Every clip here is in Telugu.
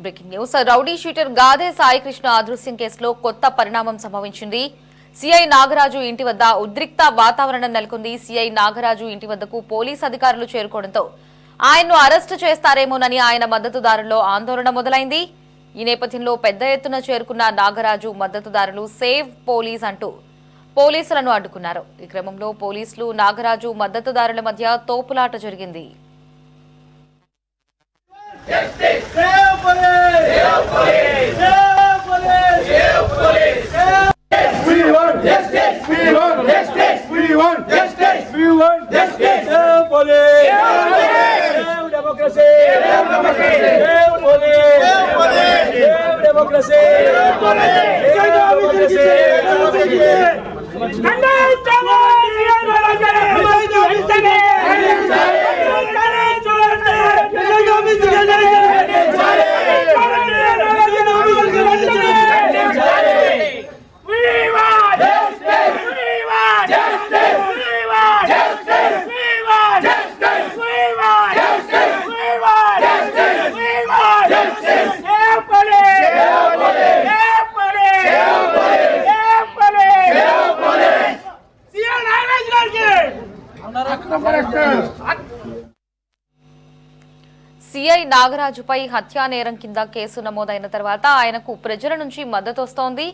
Breaking news. Rowdy shooter Gade Saikrishna అదృశ్యం కేసులో కొత్త పరిణామం సంభవించింది. సిఐ నాగరాజు ఇంటి వద్ద ఉద్రిక్త వాతావరణం నెలకొంది. సిఐ నాగరాజు ఇంటి వద్దకు పోలీసు అధికారులు చేరుకోవడంతో ఆయన్ను అరెస్టు చేస్తారేమోనని ఆయన మద్దతుదారుల్లో ఆందోళన మొదలైంది. ఈ నేపథ్యంలో పెద్ద ఎత్తున చేరుకున్న నాగరాజు మద్దతుదారులు సేవ్ పోలీస్ అంటూ పోలీసులను అడ్డుకున్నారు. ఈ క్రమంలో పోలీసులు నాగరాజు మద్దతుదారుల మధ్య తోపులాట జరిగింది. సిఐ నాగరాజుపై హత్యా నేరం కింద కేసు నమోదైన తర్వాత ఆయనకు ప్రజల నుంచి మద్దతు వస్తోంది.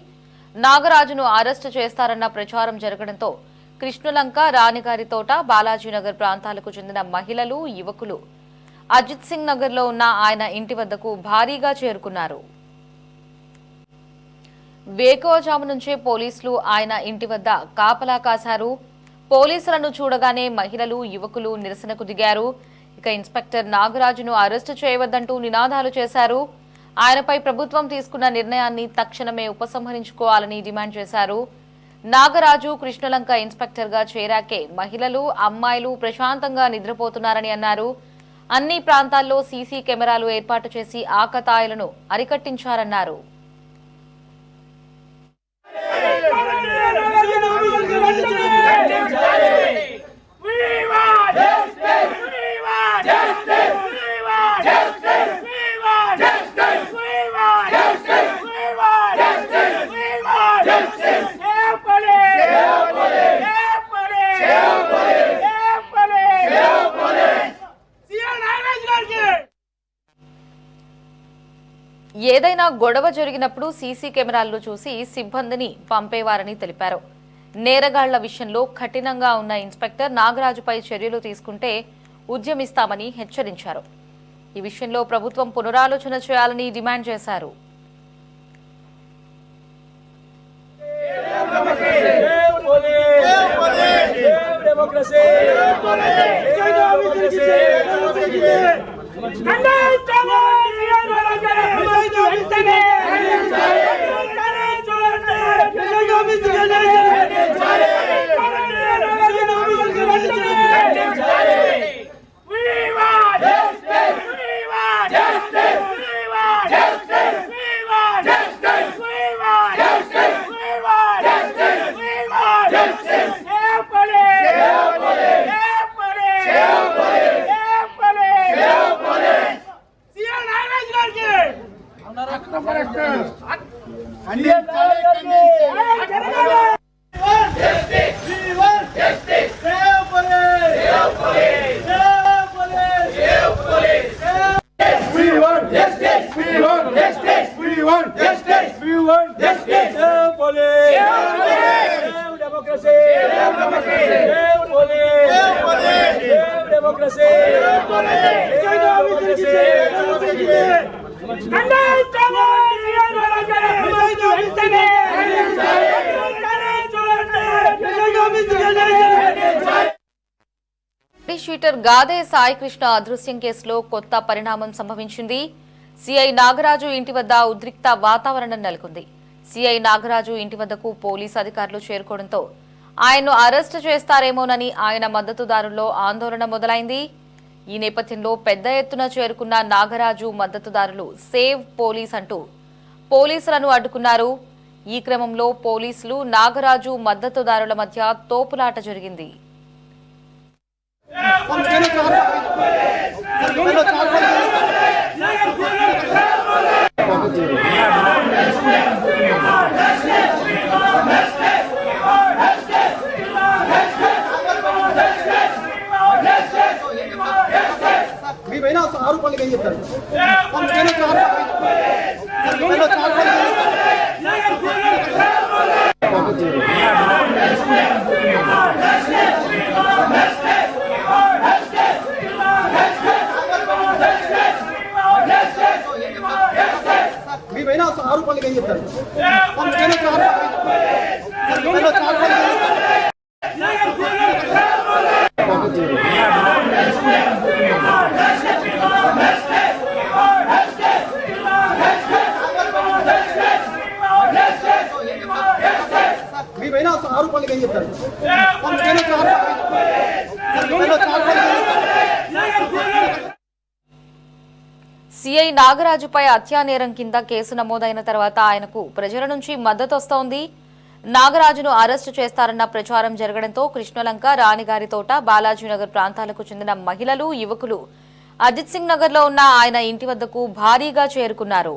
నాగరాజును అరెస్టు చేస్తారన్న ప్రచారం జరగడంతో కృష్ణలంక, రాణిగారి తోట, బాలాజీనగర్ ప్రాంతాలకు చెందిన మహిళలు, యువకులు అజిత్ సింగ్ నగర్ లో ఉన్న ఆయన ఇంటి వద్దకు భారీగా చేరుకున్నారు. వేకువజాము నుంచే పోలీసులు ఆయన ఇంటి వద్ద కాపలా కాశారు. పోలీసులను చూడగానే మహిళలు, యువకులు నిరసనకు దిగారు. ఇక ఇన్స్పెక్టర్ నాగరాజును అరెస్టు చేయవద్దంటూ నినాదాలు చేశారు. ఆయనపై ప్రభుత్వం తీసుకున్న నిర్ణయాన్ని తక్షణమే ఉపసంహరించుకోవాలని డిమాండ్ చేశారు. నాగరాజు కృష్ణలంక ఇన్స్పెక్టర్ గా చేరాకే మహిళలు, అమ్మాయిలు ప్రశాంతంగా నిద్రపోతున్నారని అన్నారు. అన్ని ప్రాంతాల్లో సీసీ కెమెరాలు ఏర్పాటు చేసి ఆకతాయిలను అరికట్టించారన్నారు. ఏదైనా గొడవ జరిగినప్పుడు సీసీ కెమెరాల్లో చూసి సిబ్బందిని పంపేవారని తెలిపారు. నేరగాళ్ల విషయంలో కఠినంగా ఉన్న ఇన్స్పెక్టర్ నాగరాజుపై చర్యలు తీసుకుంటే ఉద్యమిస్తామని హెచ్చరించారు. ఈ విషయంలో ప్రభుత్వం పునరాలోచన చేయాలని డిమాండ్ చేశారు. షూటర్ గాదే సాయికృష్ణ అదృశ్యం కేసులో కొత్త పరిణామం సంభవించింది. సిఐ నాగరాజు ఇంటి వద్ద ఉద్రిక్త వాతావరణం నెలకొంది. సిఐ నాగరాజు ఇంటి వద్దకు పోలీసు అధికారులు చేరుకోవడంతో ఆయన్ను అరెస్టు చేస్తారేమోనని ఆయన మద్దతుదారుల్లో ఆందోళన మొదలైంది. ఈ నేపథ్యంలో పెద్ద ఎత్తున చేరుకున్న నాగరాజు మద్దతుదారులు సేవ్ పోలీస్ అంటూ పోలీసులను అడ్డుకున్నారు. ఈ క్రమంలో పోలీసులు నాగరాజు మద్దతుదారుల మధ్య తోపులాట జరిగింది. ఆరోపణలు ఏం చెప్తారు? మీ పైన ఆరోపణలు ఏం చెప్తారు? సిఐ నాగరాజుపై హత్యానేరం కింద కేసు నమోదైన తర్వాత ఆయనకు ప్రజల నుంచి మద్దతు వస్తోంది. నాగరాజును అరెస్టు చేస్తారన్న ప్రచారం జరగడంతో కృష్ణలంక, రాణిగారి తోట, బాలాజీనగర్ ప్రాంతాలకు చెందిన మహిళలు, యువకులు అజిత్ సింగ్ నగర్ లో ఉన్న ఆయన ఇంటి వద్దకు భారీగా చేరుకున్నారు.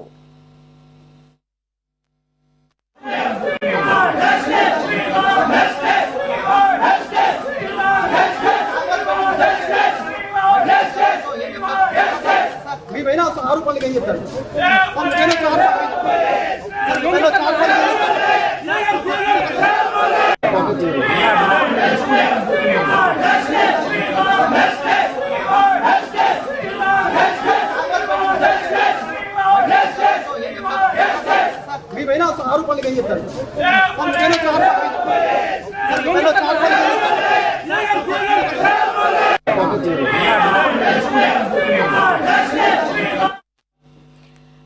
మీ పైన ఆరోపణలు ఏం చెప్తారు? మీ పైన ఆరోపణలు ఏం చెప్తారు?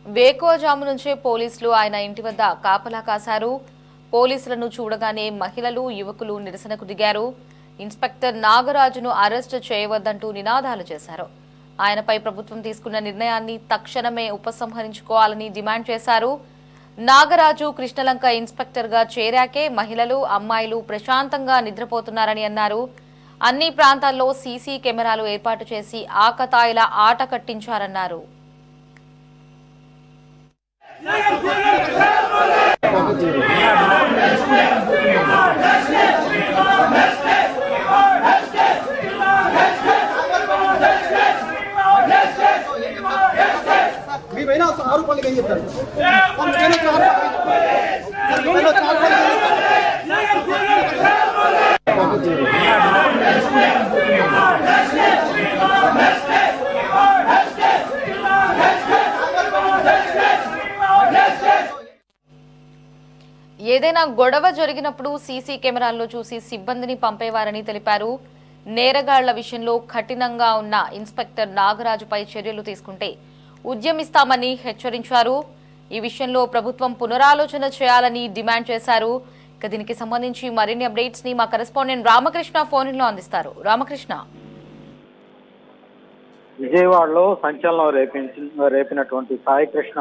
వేకువజాము నుంచే పోలీసులు ఆయన ఇంటి వద్ద కాపలా కాశారు. పోలీసులను చూడగానే మహిళలు, యువకులు నిరసనకు దిగారు. ఇన్స్పెక్టర్ నాగరాజును అరెస్టు చేయవద్దంటూ నినాదాలు చేశారు. ఆయనపై ప్రభుత్వం తీసుకున్న నిర్ణయాన్ని తక్షణమే ఉపసంహరించుకోవాలని డిమాండ్ చేశారు. నాగరాజు కృష్ణలంక ఇన్స్పెక్టర్ గా చేరాకే మహిళలు, అమ్మాయిలు ప్రశాంతంగా నిద్రపోతున్నారని అన్నారు. అన్ని ప్రాంతాల్లో సీసీ కెమెరాలు ఏర్పాటు చేసి ఆకతాయిల ఆట కట్టించారన్నారు. మీ పైన ఆరోపణలు ఏం చెప్తారు? ఏదైనా గొడవ జరిగినప్పుడు సీసీ కెమెరాల్లో చూసి సిబ్బందిని పంపేవారని తెలిపారు. నేరగాళ్ల విషయంలో కఠినంగా ఉన్న ఇన్స్పెక్టర్ నాగరాజుపై చర్యలు తీసుకుంటే ఉద్యమిస్తామని హెచ్చరించారు. ఈ విషయంలో ప్రభుత్వం పునరాలోచన చేయాలని డిమాండ్ చేశారు. ఇక దీనికి సంబంధించి మరిన్ని అప్డేట్స్ ని మా కరెస్పాండెంట్ రామకృష్ణ ఫోన్ లో అందిస్తారు. రామకృష్ణ, విజయవాడలో సంచలనం రేపినటువంటి సాయి కృష్ణ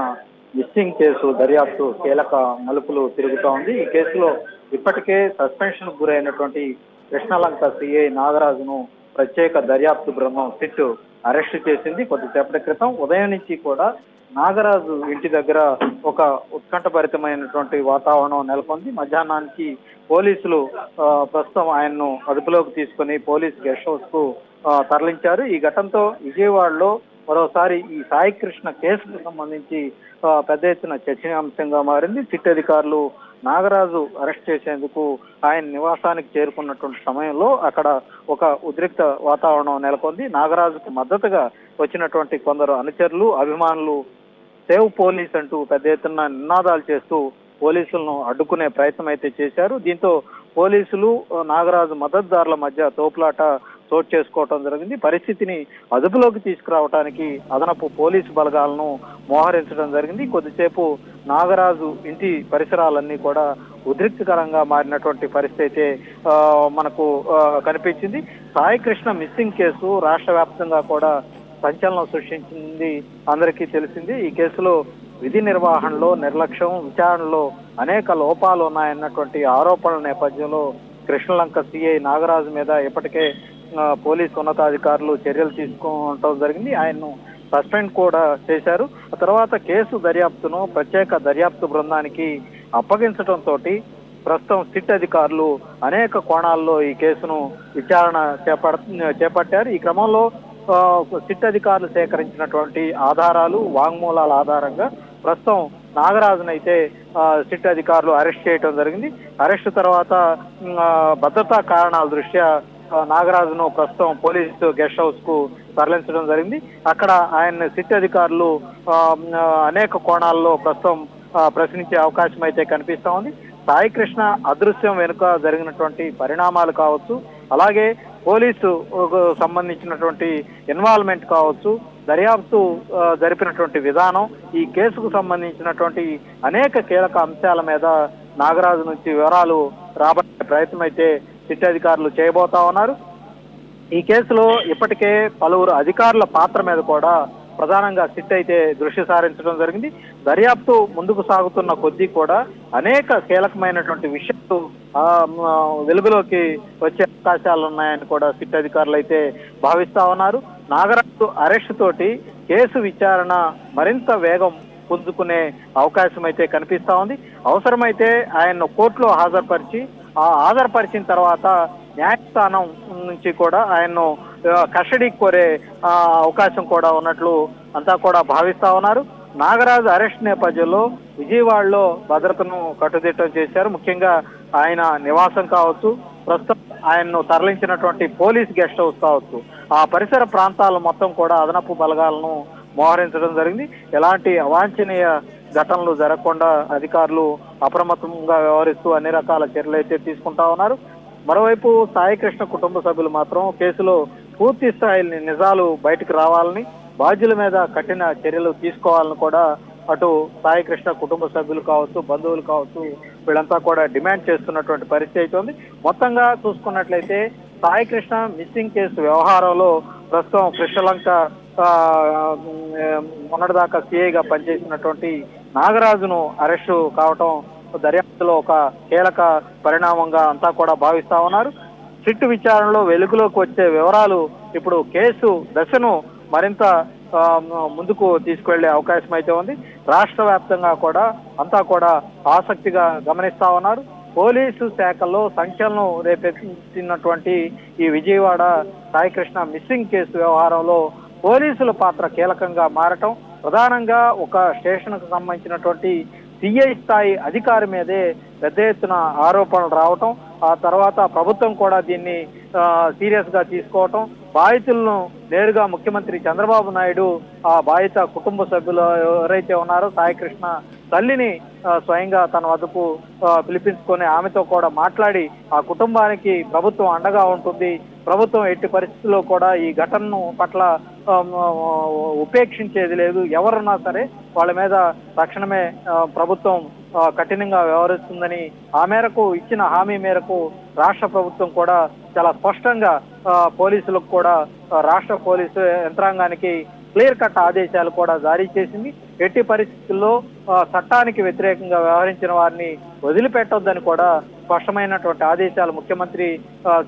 మిస్సింగ్ కేసు దర్యాప్తు కీలక మలుపులు తిరుగుతూ ఉంది. ఈ కేసులో ఇప్పటికే సస్పెన్షన్ గురైనటువంటి కృష్ణలంక సిఐ నాగరాజును ప్రత్యేక దర్యాప్తు బృందం సిట్ అరెస్టు చేసింది. కొద్దిసేపటి క్రితం ఉదయం నుంచి కూడా నాగరాజు ఇంటి దగ్గర ఒక ఉత్కంఠభరితమైనటువంటి వాతావరణం నెలకొంది. మధ్యాహ్నానికి పోలీసులు ప్రస్తుతం ఆయన్ను అదుపులోకి తీసుకుని పోలీస్ గెస్ట్ హౌస్ కు తరలించారు. ఈ ఘటనతో విజయవాడలో మరోసారి ఈ సాయి కృష్ణ కేసుకు సంబంధించి పెద్ద ఎత్తున చర్చనీయాంశంగా మారింది. సిట్ అధికారులు నాగరాజు అరెస్ట్ చేసేందుకు ఆయన నివాసానికి చేరుకున్నటువంటి సమయంలో అక్కడ ఒక ఉద్రిక్త వాతావరణం నెలకొంది. నాగరాజుకు మద్దతుగా వచ్చినటువంటి కొందరు అనుచరులు, అభిమానులు సేవ్ పోలీస్ అంటూ పెద్ద ఎత్తున నినాదాలు చేస్తూ పోలీసులను అడ్డుకునే ప్రయత్నం అయితే చేశారు. దీంతో పోలీసులు, నాగరాజు మద్దతుదారుల మధ్య తోపులాట చోటు చేసుకోవటం జరిగింది. పరిస్థితిని అదుపులోకి తీసుకురావడానికి అదనపు పోలీసు బలగాలను మోహరించడం జరిగింది. కొద్దిసేపు నాగరాజు ఇంటి పరిసరాలన్నీ కూడా ఉద్రిక్తకరంగా మారినటువంటి పరిస్థితి అయితే మనకు కనిపించింది. సాయి కృష్ణ మిస్సింగ్ కేసు రాష్ట్ర వ్యాప్తంగా కూడా సంచలనం సృష్టించింది అందరికీ తెలిసింది. ఈ కేసులో విధి నిర్వహణలో నిర్లక్ష్యం, విచారణలో అనేక లోపాలు ఉన్నాయన్నటువంటి ఆరోపణల నేపథ్యంలో కృష్ణలంక సిఐ నాగరాజు మీద ఇప్పటికే పోలీసు ఉన్నతాధికారులు చర్యలు తీసుకోవటం జరిగింది. ఆయన్ను సస్పెండ్ కూడా చేశారు. ఆ తర్వాత కేసు దర్యాప్తును ప్రత్యేక దర్యాప్తు బృందానికి అప్పగించడంతో ప్రస్తుతం సిట్ అధికారులు అనేక కోణాల్లో ఈ కేసును విచారణ చేపట్టారు. ఈ క్రమంలో సిట్ అధికారులు సేకరించినటువంటి ఆధారాలు, వాంగ్మూలాల ఆధారంగా ప్రస్తుతం నాగరాజునైతే సిట్ అధికారులు అరెస్ట్ చేయడం జరిగింది. అరెస్టు తర్వాత భద్రతా కారణాల దృష్ట్యా నాగరాజును ప్రస్తుతం పోలీసు గెస్ట్ హౌస్ కు తరలించడం జరిగింది. అక్కడ ఆయన సిట్ అధికారులు అనేక కోణాల్లో ప్రస్తుతం ప్రశ్నించే అవకాశం అయితే కనిపిస్తా ఉంది. సాయి కృష్ణ అదృశ్యం వెనుక జరిగినటువంటి పరిణామాలు కావచ్చు, అలాగే పోలీసు సంబంధించినటువంటి ఇన్వాల్వ్మెంట్ కావచ్చు, దర్యాప్తు జరిపినటువంటి విధానం, ఈ కేసుకు సంబంధించినటువంటి అనేక కీలక అంశాల మీద నాగరాజు నుంచి వివరాలు రాబట్టే ప్రయత్నం అయితే సిట్ అధికారులు చేయబోతా ఉన్నారు. ఈ కేసులో ఇప్పటికే పలువురు అధికారుల పాత్ర మీద కూడా ప్రధానంగా సిట్ అయితే దృష్టి సారించడం జరిగింది. దర్యాప్తు ముందుకు సాగుతున్న కొద్దీ కూడా అనేక కీలకమైనటువంటి విషయాలు వెలుగులోకి వచ్చే అవకాశాలు ఉన్నాయని కూడా సిట్ అధికారులు అయితే భావిస్తా ఉన్నారు. నాగరాజు అరెస్ట్ తోటి కేసు విచారణ మరింత వేగం పుంజుకునే అవకాశం అయితే కనిపిస్తా ఉంది. అవసరమైతే ఆయన్ను కోర్టులో హాజరుపరిచిన తర్వాత న్యాయస్థానం నుంచి కూడా ఆయన్ను కస్టడీకి కోరే అవకాశం కూడా ఉన్నట్లు అంతా కూడా భావిస్తా ఉన్నారు. నాగరాజు అరెస్ట్ నేపథ్యంలో విజయవాడలో భద్రతను కట్టుదిట్టం చేశారు. ముఖ్యంగా ఆయన నివాసం కావచ్చు, ప్రస్తుతం ఆయన్ను తరలించినటువంటి పోలీస్ గెస్ట్ హౌస్ కావచ్చు, ఆ పరిసర ప్రాంతాలు మొత్తం కూడా అదనపు బలగాలను మోహరించడం జరిగింది. ఎలాంటి అవాంఛనీయ ఘటనలు జరగకుండా అధికారులు అప్రమత్తంగా వ్యవహరిస్తూ అన్ని రకాల చర్యలు అయితే తీసుకుంటా ఉన్నారు. మరోవైపు సాయి కృష్ణ కుటుంబ సభ్యులు మాత్రం కేసులో పూర్తి స్థాయి నిజాలు బయటకు రావాలని, బాధ్యుల మీద కఠిన చర్యలు తీసుకోవాలని కూడా అటు సాయి కృష్ణ కుటుంబ సభ్యులు కావచ్చు, బంధువులు కావచ్చు, వీళ్ళంతా కూడా డిమాండ్ చేస్తున్నటువంటి పరిస్థితి అయితే ఉంది. మొత్తంగా చూసుకున్నట్లయితే సాయి కృష్ణ మిస్సింగ్ కేసు వ్యవహారంలో ప్రస్తుతం కృష్ణలంక మొన్నటిదాకా సిఐగా పనిచేసినటువంటి నాగరాజును అరెస్టు కావటం దర్యాప్తులో ఒక కీలక పరిణామంగా అంతా కూడా భావిస్తా ఉన్నారు. సిట్ విచారణలో వెలుగులోకి వచ్చే వివరాలు ఇప్పుడు కేసు దశను మరింత ముందుకు తీసుకువెళ్లే అవకాశం అయితే ఉంది. రాష్ట్ర వ్యాప్తంగా కూడా అంతా కూడా ఆసక్తిగా గమనిస్తా ఉన్నారు. పోలీసు శాఖల్లో సంఖ్యలను రేపెత్తినటువంటి ఈ విజయవాడ సాయికృష్ణ మిస్సింగ్ కేసు వ్యవహారంలో పోలీసుల పాత్ర కీలకంగా మారటం, ప్రధానంగా ఒక స్టేషన్కు సంబంధించినటువంటి సిఐ స్థాయి అధికారి మీదే పెద్ద ఎత్తున ఆరోపణలు రావటం, ఆ తర్వాత ప్రభుత్వం కూడా దీన్ని సీరియస్ గా తీసుకోవటం, బాధితులను నేరుగా ముఖ్యమంత్రి చంద్రబాబు నాయుడు ఆ బాధిత కుటుంబ సభ్యులు ఎవరైతే ఉన్నారో సాయికృష్ణ తల్లిని స్వయంగా తన వద్దకు పిలిపించుకొని ఆమెతో కూడా మాట్లాడి ఆ కుటుంబానికి ప్రభుత్వం అండగా ఉంటుంది, ప్రభుత్వం ఎట్టి పరిస్థితుల్లో కూడా ఈ ఘటనను పట్ల ఉపేక్షించేది లేదు, ఎవరున్నా సరే వాళ్ళ మీద తక్షణమే ప్రభుత్వం కఠినంగా వ్యవహరిస్తుందని ఆ మేరకు ఇచ్చిన హామీ మేరకు రాష్ట్ర ప్రభుత్వం కూడా చాలా స్పష్టంగా పోలీసులకు కూడా రాష్ట్ర పోలీసు యంత్రాంగానికి క్లియర్ కట్ ఆదేశాలు కూడా జారీ చేసింది. ఎట్టి పరిస్థితుల్లో చట్టానికి వ్యతిరేకంగా వ్యవహరించిన వారిని వదిలిపెట్టొద్దని కూడా స్పష్టమైనటువంటి ఆదేశాలు ముఖ్యమంత్రి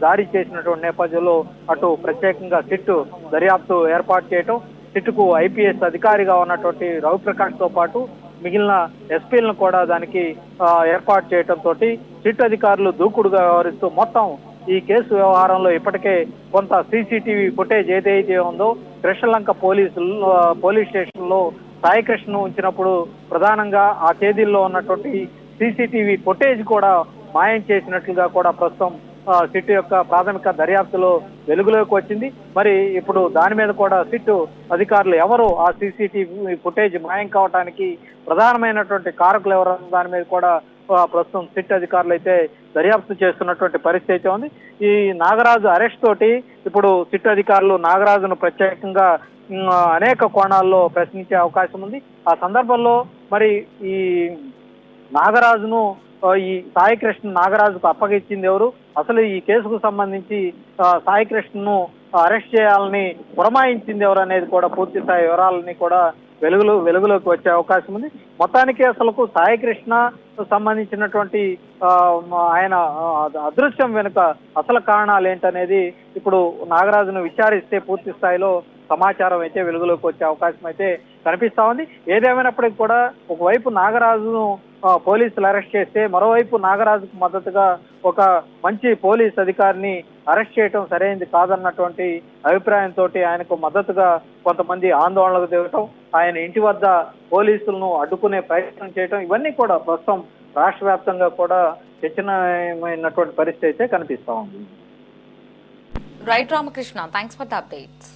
జారీ చేసినటువంటి నేపథ్యంలో అటు ప్రత్యేకంగా సిట్ దర్యాప్తు ఏర్పాటు చేయటం, సిట్కు ఐపీఎస్ అధికారిగా ఉన్నటువంటి రవిప్రకాష్ తో పాటు మిగిలిన ఎస్పీలను కూడా దానికి ఏర్పాటు చేయడంతో సిట్ అధికారులు దూకుడుగా వ్యవహరిస్తూ మొత్తం ఈ కేసు వ్యవహారంలో ఇప్పటికే కొంత సీసీటీవీ ఫుటేజ్ ఏదైతే ఉందో కృష్ణలంక పోలీస్ స్టేషన్ లో సాయికృష్ణను ఉంచినప్పుడు ప్రధానంగా ఆ తేదీల్లో ఉన్నటువంటి సీసీటీవీ ఫుటేజ్ కూడా మాయం చేసినట్లుగా కూడా ప్రస్తుతం సిట్ యొక్క ప్రాథమిక దర్యాప్తులో వెలుగులోకి వచ్చింది. మరి ఇప్పుడు దాని మీద కూడా సిట్ అధికారులు ఎవరు ఆ సీసీటీవీ ఫుటేజ్ మాయం కావడానికి ప్రధానమైనటువంటి కారకులు ఎవరు దాని మీద కూడా ప్రస్తుతం సిట్ అధికారులు అయితే దర్యాప్తు చేస్తున్నటువంటి పరిస్థితి అయితే ఉంది. ఈ నాగరాజు అరెస్ట్ తోటి ఇప్పుడు సిట్ అధికారులు నాగరాజును ప్రత్యేకంగా అనేక కోణాల్లో ప్రశ్నించే అవకాశం ఉంది. ఆ సందర్భంలో మరి ఈ నాగరాజును ఈ సాయికృష్ణ నాగరాజుకు అప్పగించింది ఎవరు, అసలు ఈ కేసుకు సంబంధించి సాయికృష్ణను అరెస్ట్ చేయాలని పురమాయించింది ఎవరు అనేది కూడా పూర్తి స్థాయి వివరాలని కూడా వెలుగులోకి వచ్చే అవకాశం ఉంది. మొత్తానికి అసలు సాయికృష్ణ సంబంధించినటువంటి ఆయన అదృశ్యం వెనుక అసలు కారణాలు ఏంటనేది ఇప్పుడు నాగరాజును విచారిస్తే పూర్తి స్థాయిలో సమాచారం అయితే వెలుగులోకి వచ్చే అవకాశం అయితే కనిపిస్తా ఉంది. ఏదేమైనప్పటికీ కూడా ఒకవైపు నాగరాజును పోలీసులు అరెస్ట్ చేస్తే మరోవైపు నాగరాజుకు మద్దతుగా ఒక మంచి పోలీస్ అధికారిని అరెస్ట్ చేయటం సరైనది కాదన్నటువంటి అభిప్రాయంతో ఆయనకు మద్దతుగా కొంతమంది ఆందోళనకు దిగటం, ఆయన ఇంటి వద్ద పోలీసులను అడ్డుకునే ప్రయత్నం చేయటం, ఇవన్నీ కూడా ప్రస్తుతం రాష్ట్ర వ్యాప్తంగా కూడా చర్చనీయమైనటువంటి పరిస్థితి అయితే కనిపిస్తా ఉంది. Right Ramakrishna, thanks for the updates.